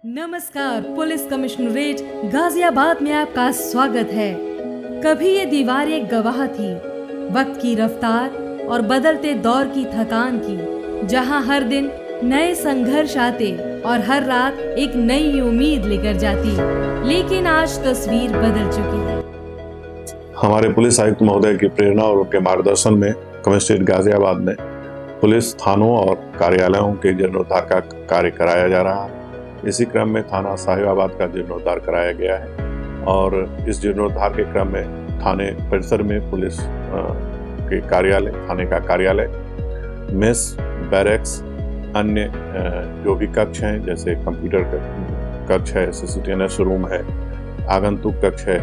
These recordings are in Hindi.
नमस्कार, पुलिस कमिश्नरेट गाजियाबाद में आपका स्वागत है। कभी ये दीवार एक गवाह थी, वक्त की रफ्तार और बदलते दौर की थकान की, जहां हर दिन नए संघर्ष आते और हर रात एक नई उम्मीद लेकर जाती। लेकिन आज तस्वीर बदल चुकी है। हमारे पुलिस आयुक्त महोदय की प्रेरणा और उनके मार्गदर्शन में कमिश्नरेट गाजियाबाद में पुलिस थानों और कार्यालयों के जीर्णोद्धार का कार्य कराया जा रहा है। इसी क्रम में थाना साहिबाबाद का जीर्णोद्धार कराया गया है और इस जीर्णोद्धार के क्रम में थाने परिसर में पुलिस के कार्यालय, थाने का कार्यालय, मेस, बैरक्स, अन्य जो भी कक्ष हैं जैसे कंप्यूटर कक्ष है, CCTNS रूम है, आगंतुक कक्ष है,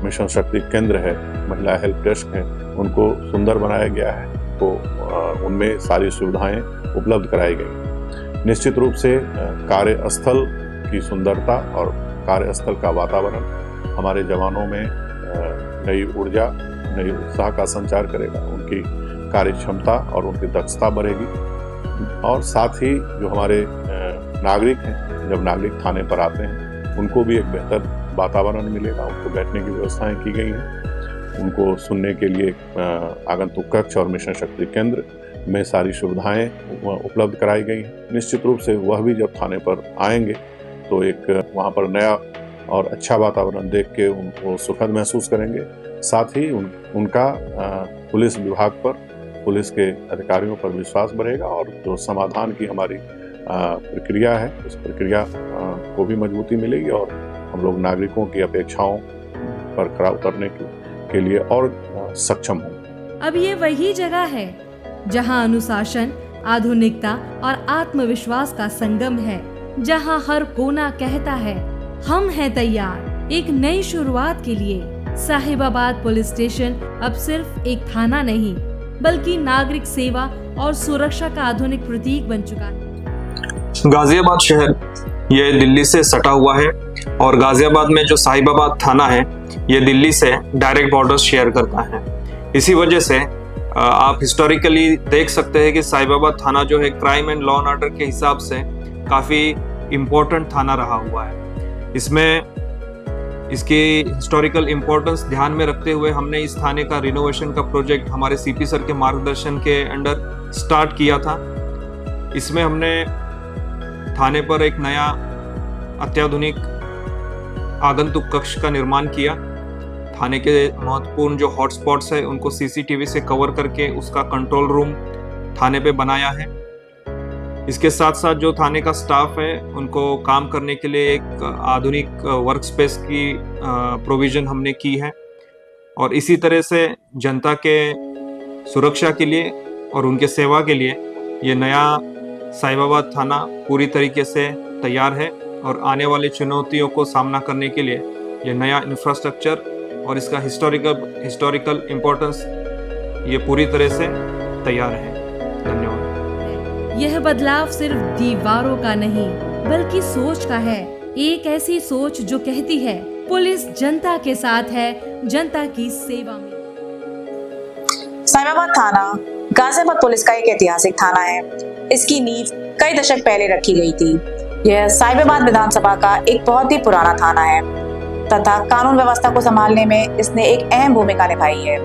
मिशन शक्ति केंद्र है, महिला हेल्प डेस्क है, उनको सुंदर बनाया गया है। तो उनमें सारी सुविधाएं उपलब्ध कराई गई। निश्चित रूप से कार्यस्थल की सुंदरता और कार्यस्थल का वातावरण हमारे जवानों में नई ऊर्जा, नई उत्साह का संचार करेगा। उनकी कार्य क्षमता और उनकी दक्षता बढ़ेगी और साथ ही जो हमारे नागरिक हैं, जब नागरिक थाने पर आते हैं उनको भी एक बेहतर वातावरण मिलेगा। उनको बैठने की व्यवस्थाएं की गई हैं, उनको सुनने के लिए आगंतुक कक्ष और मिशन शक्ति केंद्र में सारी सुविधाएं उपलब्ध कराई गई हैं। निश्चित रूप से वह भी जब थाने पर आएंगे तो एक वहाँ पर नया और अच्छा वातावरण देख के उनको सुखद महसूस करेंगे। साथ ही उनका पुलिस विभाग पर, पुलिस के अधिकारियों पर विश्वास बढ़ेगा और जो समाधान की हमारी प्रक्रिया है उस प्रक्रिया को भी मजबूती मिलेगी और हम लोग नागरिकों की अपेक्षाओं पर खरा उतरने के लिए और सक्षम हों। अब ये वही जगह है जहां अनुशासन, आधुनिकता और आत्मविश्वास का संगम है, जहां हर कोना कहता है हम हैं तैयार एक नई शुरुआत के लिए। साहिबाबाद पुलिस स्टेशन अब सिर्फ एक थाना नहीं बल्कि नागरिक सेवा और सुरक्षा का आधुनिक प्रतीक बन चुका है। गाजियाबाद शहर ये दिल्ली से सटा हुआ है और गाजियाबाद में जो साहिबाबाद थाना है ये दिल्ली से डायरेक्ट बॉर्डर शेयर करता है। इसी वजह से आप हिस्टोरिकली देख सकते हैं कि साहिबाबाद थाना जो है crime and law and order के हिसाब से काफ़ी इम्पोर्टेंट थाना रहा हुआ है। इसमें इसकी हिस्टोरिकल इम्पोर्टेंस ध्यान में रखते हुए हमने इस थाने का रिनोवेशन का प्रोजेक्ट हमारे CP सर के मार्गदर्शन के अंडर स्टार्ट किया था। इसमें हमने थाने पर एक नया अत्याधुनिक आगंतुक कक्ष का निर्माण किया। थाने के महत्वपूर्ण जो हॉटस्पॉट्स है उनको CCTV से कवर करके उसका कंट्रोल रूम थाने पे बनाया है। इसके साथ साथ जो थाने का स्टाफ है उनको काम करने के लिए एक आधुनिक वर्क स्पेस की प्रोविजन हमने की है और इसी तरह से जनता के सुरक्षा के लिए और उनके सेवा के लिए ये नया साहिबाबाद थाना पूरी तरीके से तैयार है और आने वाली चुनौतियों को सामना करने के लिए ये नया इंफ्रास्ट्रक्चर और इसका हिस्टोरिकल इम्पोर्टेंस ये पूरी तरह से तैयार है। धन्यवाद। यह बदलाव सिर्फ दीवारों का नहीं बल्कि सोच का है। एक ऐसी सोच जो कहती है पुलिस जनता के साथ है, जनता की सेवा में। साहिबाबाद थाना गाजियाबाद पुलिस का एक ऐतिहासिक थाना है। इसकी नींव कई दशक पहले रखी गई थी। यह साहिबाबाद विधानसभा का एक बहुत ही पुराना थाना है तथा कानून व्यवस्था को संभालने में इसने एक अहम भूमिका निभाई है।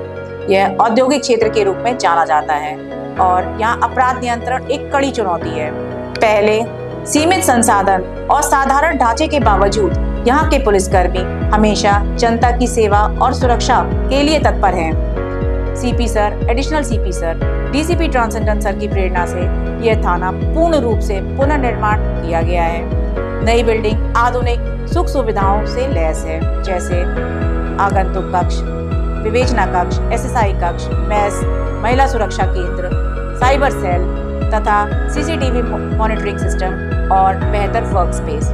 यह औद्योगिक क्षेत्र के रूप में जाना जाता है और यहाँ अपराध नियंत्रण एक कड़ी चुनौती है। पहले सीमित संसाधन और साधारण ढांचे के बावजूद यहाँ के पुलिसकर्मी हमेशा जनता की सेवा और सुरक्षा के लिए तत्पर हैं। CP sir, additional CP sir, DCP transcendent sir की प्रेरणा से यह थाना पूर्ण रूप से पुनर्निर्माण किया गया है। नई बिल्डिंग आधुनिक सुख सुविधाओं से लैस है, जैसे आगंतुक कक्ष, विवेचना कक्ष, SSI कक्ष, मेस, महिला सुरक्षा केंद्र, साइबर सेल तथा CCTV मॉनिटरिंग सिस्टम और बेहतर वर्क स्पेस।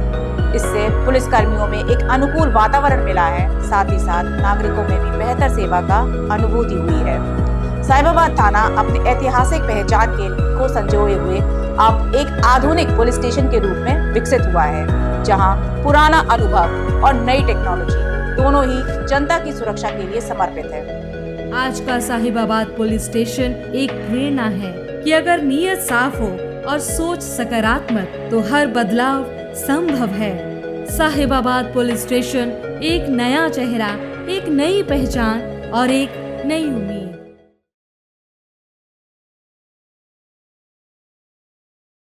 इससे पुलिसकर्मियों में एक अनुकूल वातावरण मिला है, साथ ही साथ नागरिकों में भी बेहतर सेवा का अनुभूति हुई है। साहिबाबाद थाना अपनी ऐतिहासिक पहचान को संजोए हुए अब एक आधुनिक पुलिस स्टेशन के रूप में विकसित हुआ है, जहां पुराना अनुभव और नई टेक्नोलॉजी दोनों ही जनता की सुरक्षा के लिए समर्पित है। आज का साहिबाबाद पुलिस स्टेशन एक प्रेरणा है कि अगर नीयत साफ हो और सोच सकारात्मक तो हर बदलाव संभव है। साहिबाबाद पुलिस स्टेशन एक नया चेहरा, एक नई पहचान और एक नई उम्मीद।